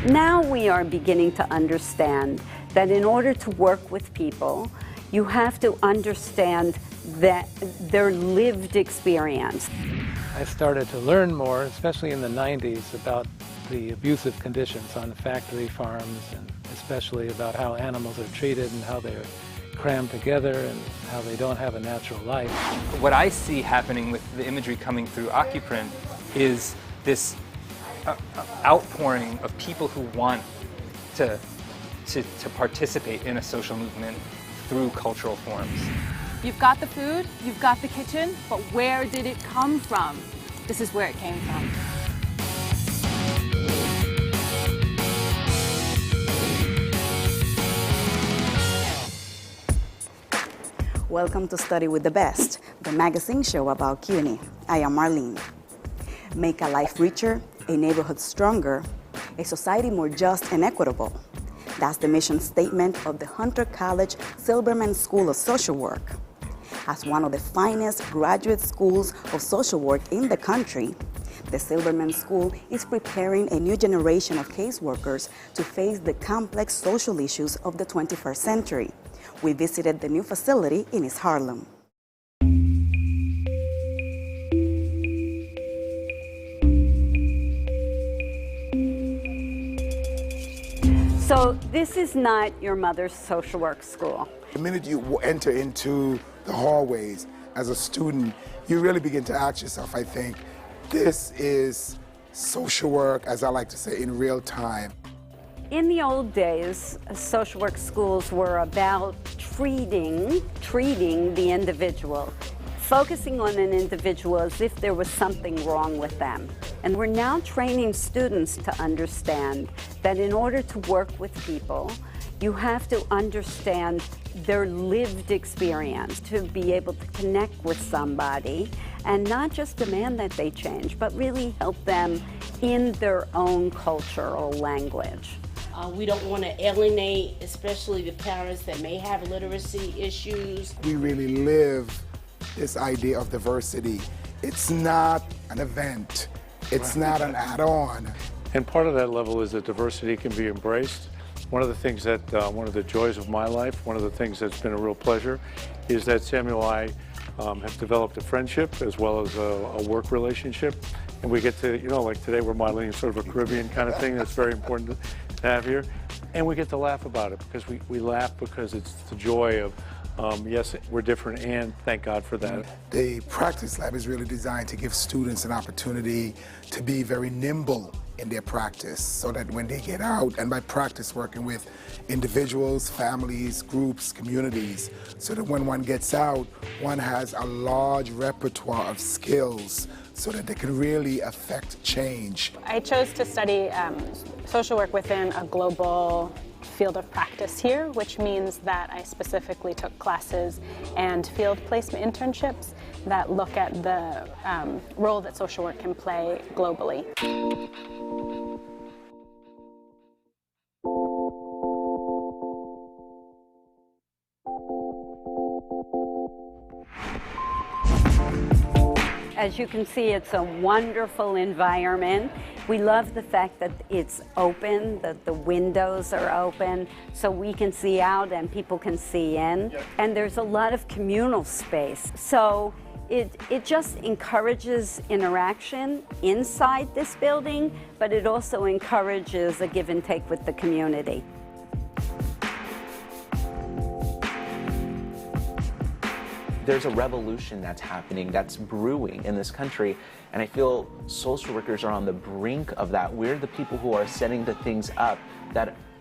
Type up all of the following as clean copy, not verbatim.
Now we are beginning to understand that in order to work with people, you have to understand that their lived experience. I started to learn more, especially in the 90s, about the abusive conditions on factory farms, and especially about how animals are treated and how they're crammed together and how they don't have a natural life. What I see happening with the imagery coming through Occuprint is this outpouring of people who want to participate in a social movement through cultural forms. You've got the food, you've got the kitchen, but where did it come from? This is where it came from. Welcome to Study with the Best, the magazine show about CUNY. I am Marlene. Make a life richer, a neighborhood stronger, a society more just and equitable. That's the mission statement of the Hunter College Silberman School of Social Work. As one of the finest graduate schools of social work in the country, the Silberman School is preparing a new generation of caseworkers to face the complex social issues of the 21st century. We visited the new facility in East Harlem. So this is not your mother's social work school. The minute you enter into the hallways as a student, you really begin to ask yourself, I think, this is social work, as I like to say, in real time. In the old days, social work schools were about treating the individual, focusing on an individual as if there was something wrong with them. And we're now training students to understand that in order to work with people, you have to understand their lived experience to be able to connect with somebody and not just demand that they change, but really help them in their own cultural language. We don't want to alienate, especially the parents that may have literacy issues. We really live this idea of diversity. It's not an event. It's not an add-on. And part of that level is that diversity can be embraced. One of the things that, one of the joys of my life, one of the things that's been a real pleasure, is that Samuel and I have developed a friendship as well as a work relationship. And we get to, like today we're modeling sort of a Caribbean kind of thing that's very important to have here. And we get to laugh about it because we laugh because it's the joy of, yes, we're different, and thank God for that. The practice lab is really designed to give students an opportunity to be very nimble in their practice so that when they get out, and by practice working with individuals, families, groups, communities, so that when one gets out, one has a large repertoire of skills so that they can really affect change. I chose to study social work within a global field of practice here, which means that I specifically took classes and field placement internships that look at the role that social work can play globally. As you can see, it's a wonderful environment. We love the fact that it's open, that the windows are open, so we can see out and people can see in. And there's a lot of communal space. So it just encourages interaction inside this building, but it also encourages a give and take with the community. There's a revolution that's happening, that's brewing in this country, and I feel social workers are on the brink of that. We're the people who are setting the things up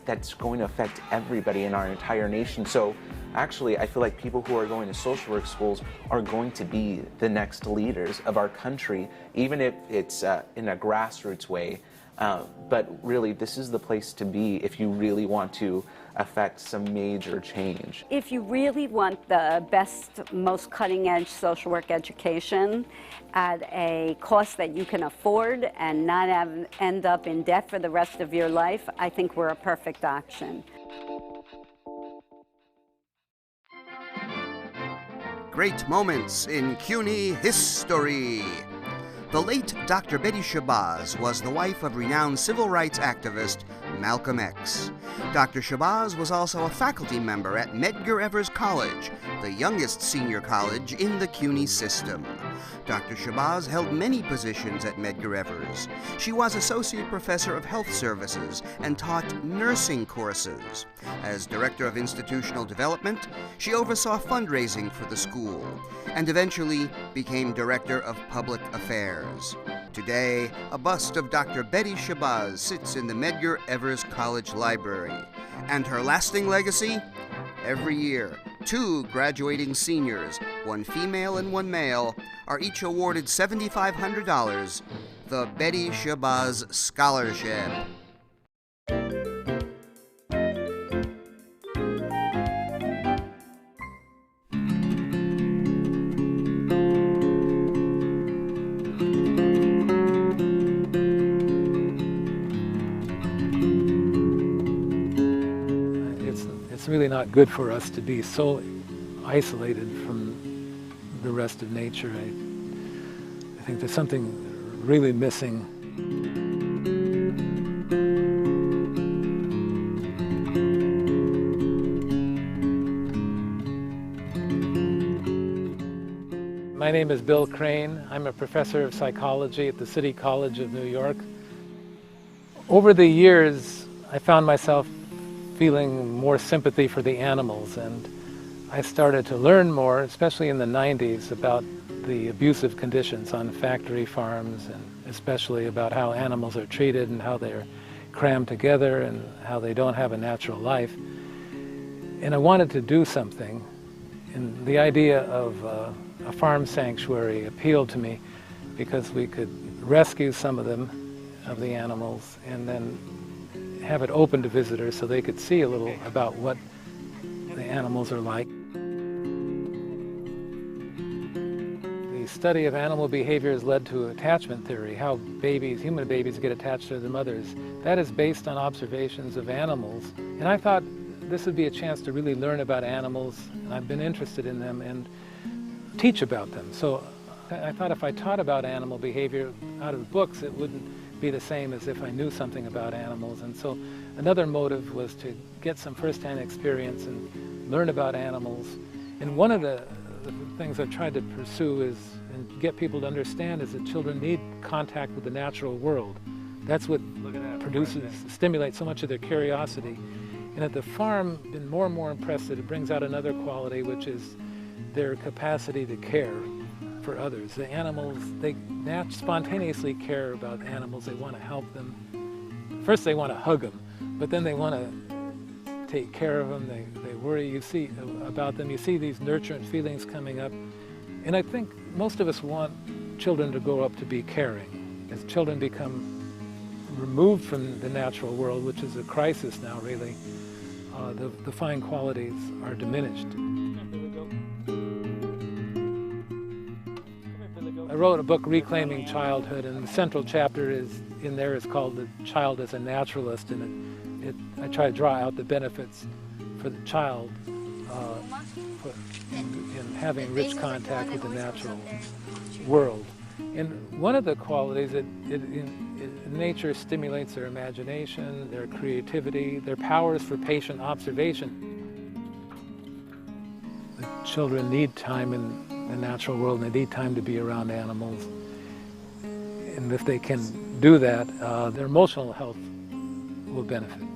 that's going to affect everybody in our entire nation. So actually, I feel like people who are going to social work schools are going to be the next leaders of our country, even if it's in a grassroots way. But really, this is the place to be if you really want to affect some major change. If you really want the best, most cutting-edge social work education at a cost that you can afford and not end up in debt for the rest of your life, I think we're a perfect option. Great moments in CUNY history. The late Dr. Betty Shabazz was the wife of renowned civil rights activist Malcolm X. Dr. Shabazz was also a faculty member at Medgar Evers College, the youngest senior college in the CUNY system. Dr. Shabazz held many positions at Medgar Evers. She was Associate Professor of Health Services and taught nursing courses. As Director of Institutional Development, she oversaw fundraising for the school and eventually became Director of Public Affairs. Today, a bust of Dr. Betty Shabazz sits in the Medgar Evers College Library. And her lasting legacy? Every year, 2 graduating seniors, one female and one male, are each awarded $7,500, the Betty Shabazz Scholarship. It's really not good for us to be so isolated from the rest of nature. I think there's something really missing. My name is Bill Crain. I'm a professor of psychology at the City College of New York. Over the years, I found myself feeling more sympathy for the animals, and I started to learn more, especially in the 90s, about the abusive conditions on factory farms, and especially about how animals are treated and how they're crammed together and how they don't have a natural life. And I wanted to do something, and the idea of a farm sanctuary appealed to me because we could rescue some of them, of the animals, and then have it open to visitors so they could see a little about what the animals are like. The study of animal behavior has led to attachment theory, how human babies get attached to their mothers. That is based on observations of animals. And I thought this would be a chance to really learn about animals, and I've been interested in them, and teach about them. So I thought if I taught about animal behavior out of books, it wouldn't be the same as if I knew something about animals. And so another motive was to get some first-hand experience and learn about animals. And one of the things I've tried to pursue is, and get people to understand, is that children need contact with the natural world. That's what stimulates so much of their curiosity. And at the farm, I've been more and more impressed that it brings out another quality, which is their capacity to care for others. The animals, they spontaneously care about animals. They want to help them. First they want to hug them, but then they want to take care of them. They worry about them. You see these nurturant feelings coming up. And I think most of us want children to grow up to be caring. As children become removed from the natural world, which is a crisis now really, the fine qualities are diminished. I wrote a book, Reclaiming Childhood, and the central chapter in there is called The Child as a Naturalist, and I try to draw out the benefits for the child in having rich contact with the natural world. And one of the qualities nature stimulates their imagination, their creativity, their powers for patient observation. The children need time in the natural world, and they need time to be around animals. And if they can do that, their emotional health will benefit.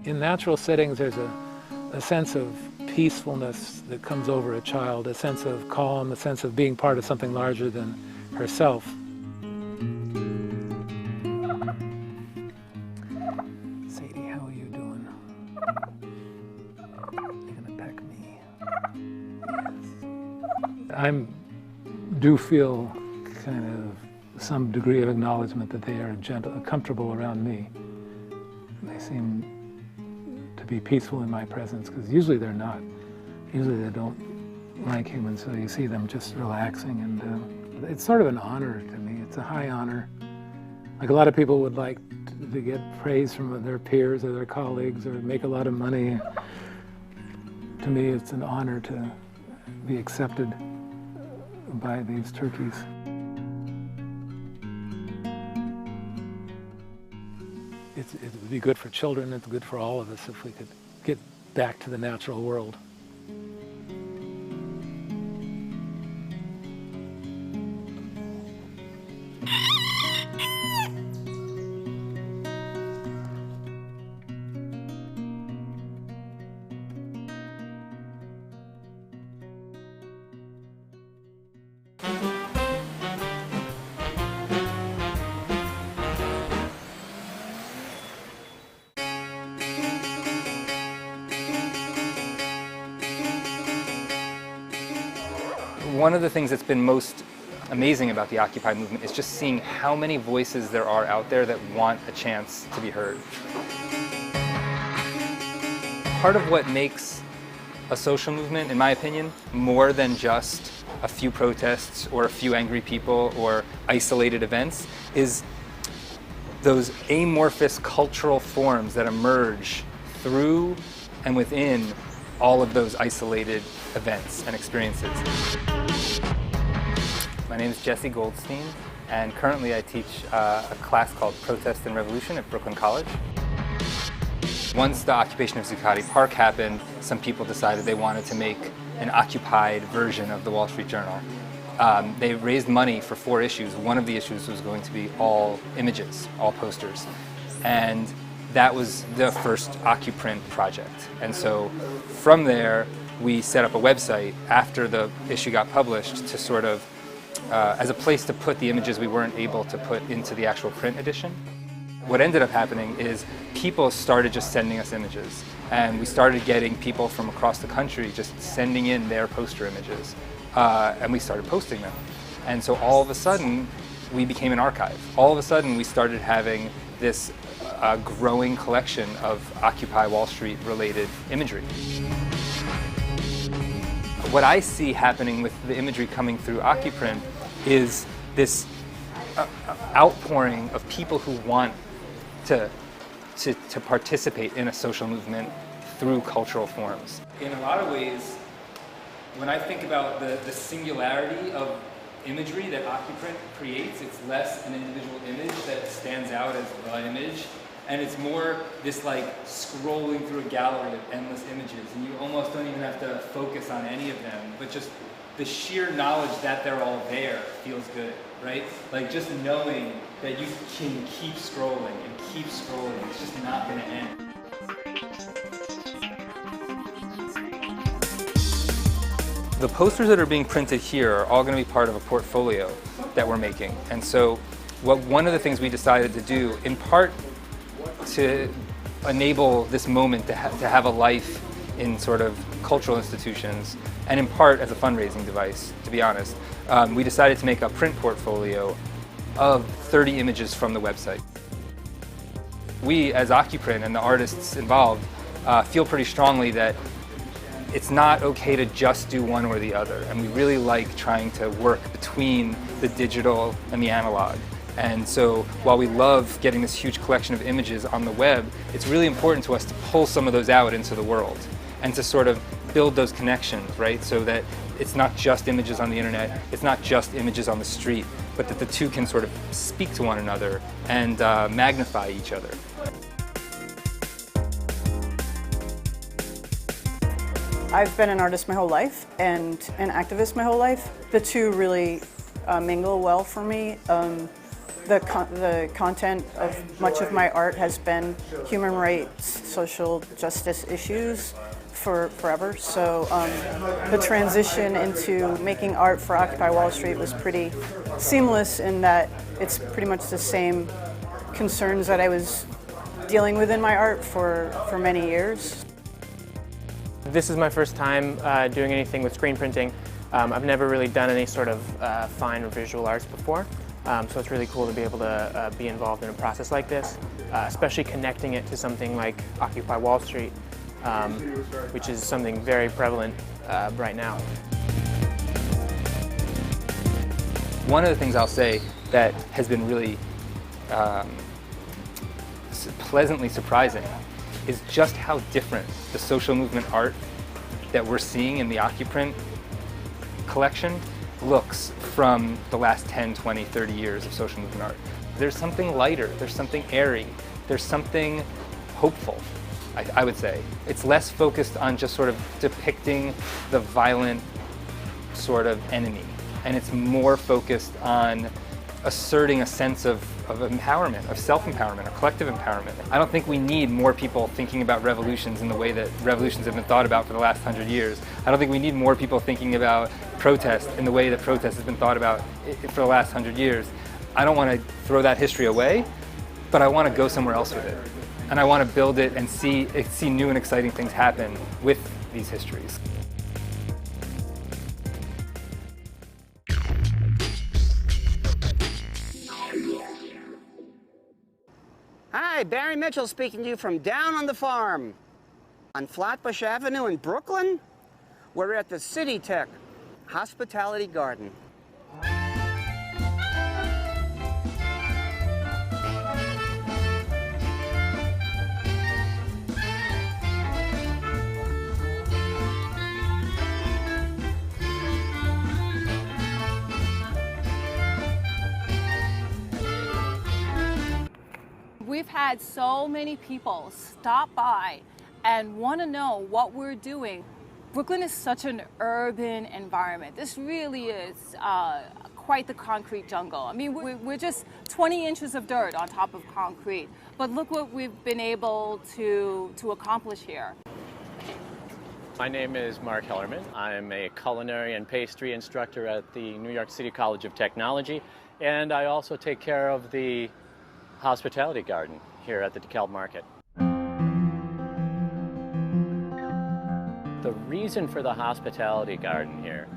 In natural settings, there's a sense of peacefulness that comes over a child, a sense of calm, a sense of being part of something larger than herself. Sadie, how are you doing? You're gonna peck me. Yes. I do feel kind of some degree of acknowledgement that they are comfortable around me. They seem to be peaceful in my presence, because usually they're not. Usually they don't like humans, so you see them just relaxing, and it's sort of an honor to me. It's a high honor. Like a lot of people would like to get praise from their peers or their colleagues or make a lot of money. To me, it's an honor to be accepted by these turkeys. it would be good for children, it's good for all of us if we could get back to the natural world. One of the things that's been most amazing about the Occupy movement is just seeing how many voices there are out there that want a chance to be heard. Part of what makes a social movement, in my opinion, more than just a few protests or a few angry people or isolated events is those amorphous cultural forms that emerge through and within all of those isolated events and experiences. My name is Jesse Goldstein, and currently I teach a class called Protest and Revolution at Brooklyn College. Once the occupation of Zuccotti Park happened, some people decided they wanted to make an occupied version of the Wall Street Journal. They raised money for 4 issues. One of the issues was going to be all images, all posters. And that was the first Occuprint project. And so from there, we set up a website after the issue got published to sort of, as a place to put the images we weren't able to put into the actual print edition. What ended up happening is people started just sending us images, and we started getting people from across the country just sending in their poster images, and we started posting them. And so all of a sudden, we became an archive. All of a sudden, we started having this growing collection of Occupy Wall Street related imagery. What I see happening with the imagery coming through Occuprint is this outpouring of people who want to participate in a social movement through cultural forms. In a lot of ways, when I think about the singularity of imagery that Occuprint creates, it's less an individual image that stands out as the image, and it's more this like scrolling through a gallery of endless images, and you almost don't even have to focus on any of them, but just the sheer knowledge that they're all there feels good, right? Like just knowing that you can keep scrolling and keep scrolling, it's just not gonna end. The posters that are being printed here are all going to be part of a portfolio that we're making. And so one of the things we decided to do, in part to enable this moment to have a life in sort of cultural institutions, and in part as a fundraising device, to be honest, we decided to make a print portfolio of 30 images from the website. We, as Occuprint and the artists involved, feel pretty strongly that it's not okay to just do one or the other, and we really like trying to work between the digital and the analog. And so while we love getting this huge collection of images on the web, it's really important to us to pull some of those out into the world and to sort of build those connections, right? So that it's not just images on the internet, it's not just images on the street, but that the two can sort of speak to one another and magnify each other. I've been an artist my whole life and an activist my whole life. The two really mingle well for me. The content of much of my art has been human rights, social justice issues for forever. So the transition into making art for Occupy Wall Street was pretty seamless in that it's pretty much the same concerns that I was dealing with in my art for many years. This is my first time doing anything with screen printing. I've never really done any sort of fine or visual arts before, so it's really cool to be able to be involved in a process like this, especially connecting it to something like Occupy Wall Street, which is something very prevalent right now. One of the things I'll say that has been really pleasantly surprising is just how different the social movement art that we're seeing in the Occuprint collection looks from the last 10, 20, 30 years of social movement art. There's something lighter, there's something airy, there's something hopeful, I would say. It's less focused on just sort of depicting the violent sort of enemy, and it's more focused on asserting a sense of empowerment, of self-empowerment, of collective empowerment. I don't think we need more people thinking about revolutions in the way that revolutions have been thought about for the last 100 years. I don't think we need more people thinking about protest in the way that protest has been thought about for the last 100 years. I don't want to throw that history away, but I want to go somewhere else with it. And I want to build it and see new and exciting things happen with these histories. Hi, Barry Mitchell speaking to you from down on the farm. On Flatbush Avenue in Brooklyn, we're at the City Tech Hospitality Garden. We've had so many people stop by and want to know what we're doing. Brooklyn is such an urban environment. This really is quite the concrete jungle. I mean, we're just 20 inches of dirt on top of concrete. But look what we've been able to accomplish here. My name is Mark Hellermann. I'm a culinary and pastry instructor at the New York City College of Technology, and I also take care of the hospitality garden here at the DeKalb Market. The reason for the hospitality garden here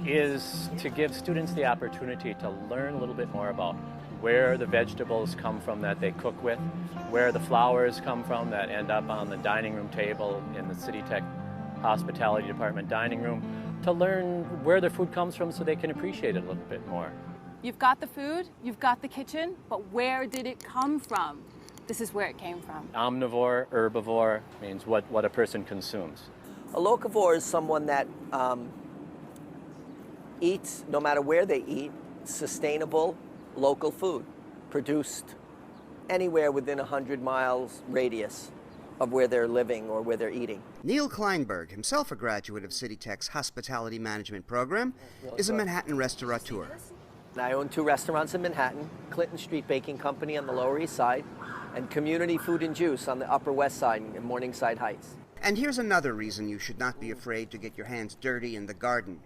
is to give students the opportunity to learn a little bit more about where the vegetables come from that they cook with, where the flowers come from that end up on the dining room table in the City Tech Hospitality Department dining room, to learn where their food comes from so they can appreciate it a little bit more. You've got the food, you've got the kitchen, but where did it come from? This is where it came from. Omnivore, herbivore means what a person consumes. A locavore is someone that eats, no matter where they eat, sustainable local food produced anywhere within 100 miles radius of where they're living or where they're eating. Neil Kleinberg, himself a graduate of City Tech's hospitality management program, is a Manhattan restaurateur. I own 2 restaurants in Manhattan, Clinton Street Baking Company on the Lower East Side, and Community Food and Juice on the Upper West Side in Morningside Heights. And here's another reason you should not be afraid to get your hands dirty in the garden.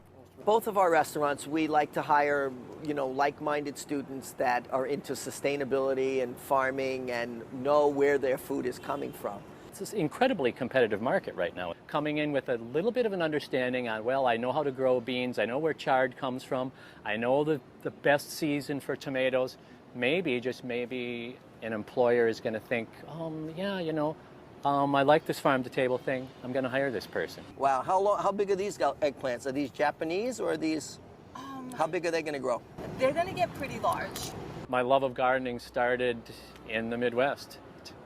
Both of our restaurants, we like to hire, like-minded students that are into sustainability and farming and know where their food is coming from. It's an incredibly competitive market right now. Coming in with a little bit of an understanding on, well, I know how to grow beans, I know where chard comes from, I know the best season for tomatoes. Just maybe an employer is going to think, I like this farm-to-table thing, I'm going to hire this person. Wow, how big are these eggplants? Are these Japanese or are these, how big are they going to grow? They're going to get pretty large. My love of gardening started in the Midwest,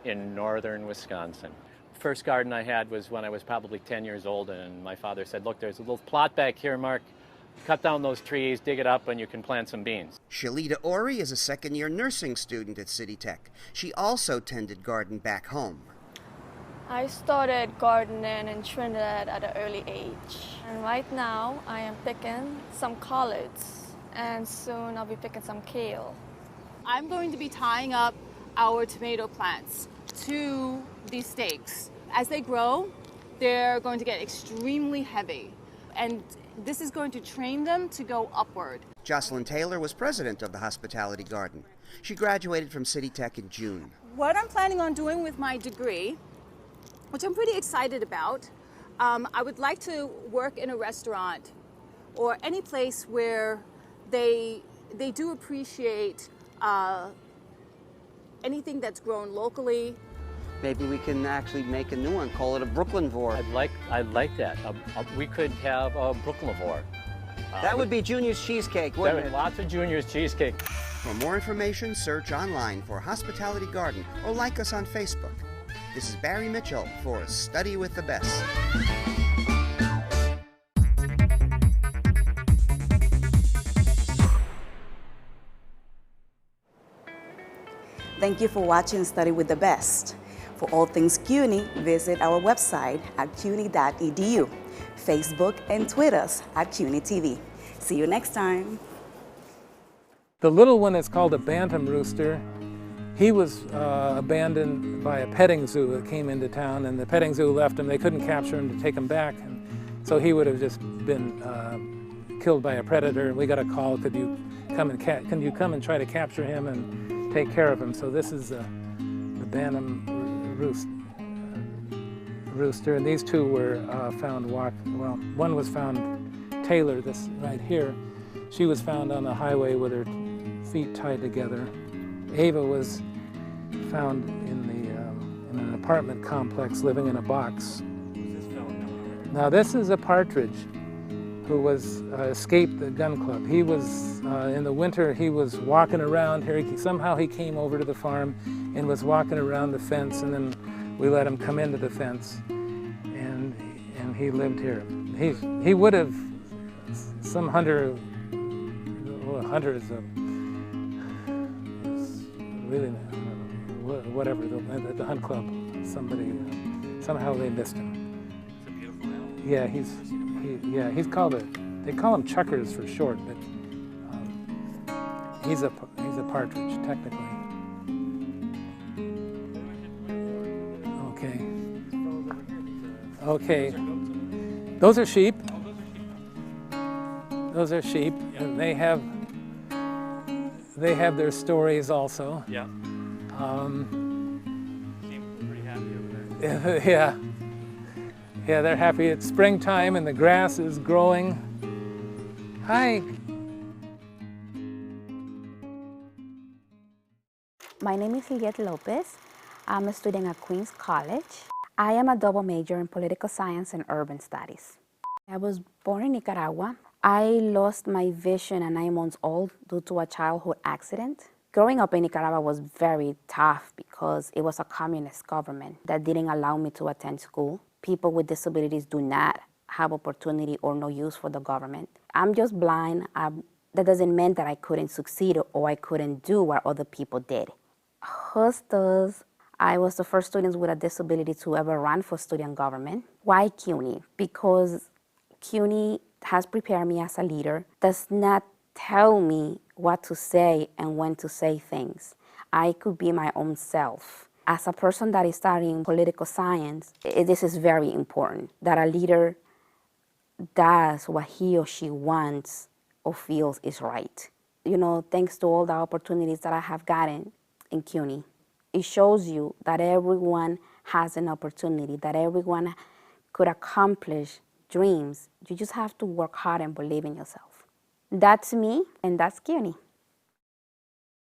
in northern Wisconsin. First garden I had was when I was probably 10 years old, and my father said, look, there's a little plot back here, Mark. Cut down those trees, dig it up, and you can plant some beans. Shellita Orie is a second-year nursing student at City Tech. She also tended garden back home. I started gardening in Trinidad at an early age. And right now, I am picking some collards, and soon I'll be picking some kale. I'm going to be tying up our tomato plants to these stakes. As they grow, they're going to get extremely heavy, and this is going to train them to go upward. Joslyn Taylor was president of the Hospitality Garden. She graduated from City Tech in June. What I'm planning on doing with my degree, which I'm pretty excited about, I would like to work in a restaurant or any place where they do appreciate anything that's grown locally. Maybe we can actually make a new one, call it a Brooklynvore. I'd like that. We could have a Brooklynvore. That would be Junior's Cheesecake, wouldn't it? Lots of Junior's Cheesecake. For more information, search online for Hospitality Garden or like us on Facebook. This is Barry Mitchell for Study with the Best. Thank you for watching Study with the Best. For all things CUNY, visit our website at cuny.edu, Facebook and Twitter us at CUNY TV. See you next time. The little one is called a bantam rooster. He was abandoned by a petting zoo that came into town, and the petting zoo left him. They couldn't capture him to take him back, and so he would have just been killed by a predator. We got a call, can you come and try to capture him and take care of him? So this is the bantam rooster, and these two were found one was found, Taylor, this right here. She was found on the highway with her feet tied together. Ava was found in an apartment complex living in a box. Now this is a partridge who was escaped the gun club. He was, in the winter, he was walking around here. Somehow he came over to the farm and was walking around the fence, and then we let him come into the fence, and he lived here. He would have, some hunters of, really, whatever, the hunt club, somehow they missed him. It's a beautiful animal. Yeah, he's called they call him Chuckers for short, but he's a partridge, technically. Okay. Those are sheep. Those are sheep, and they have their stories also. Yeah. Seem pretty happy over there. Yeah, they're happy. It's springtime and the grass is growing. Hi. My name is Juliet Lopez. I'm a student at Queens College. I am a double major in political science and urban studies. I was born in Nicaragua. I lost my vision at 9 months old due to a childhood accident. Growing up in Nicaragua was very tough because it was a communist government that didn't allow me to attend school. People with disabilities do not have opportunity or no use for the government. I'm just blind. That doesn't mean that I couldn't succeed or I couldn't do what other people did. Justus, I was the first student with a disability to ever run for student government. Why CUNY? Because CUNY has prepared me as a leader, does not tell me what to say and when to say things. I could be my own self. As a person that is studying political science, this is very important, that a leader does what he or she wants or feels is right. You know, thanks to all the opportunities that I have gotten in CUNY, it shows you that everyone has an opportunity, that everyone could accomplish dreams. You just have to work hard and believe in yourself. That's me, and that's CUNY.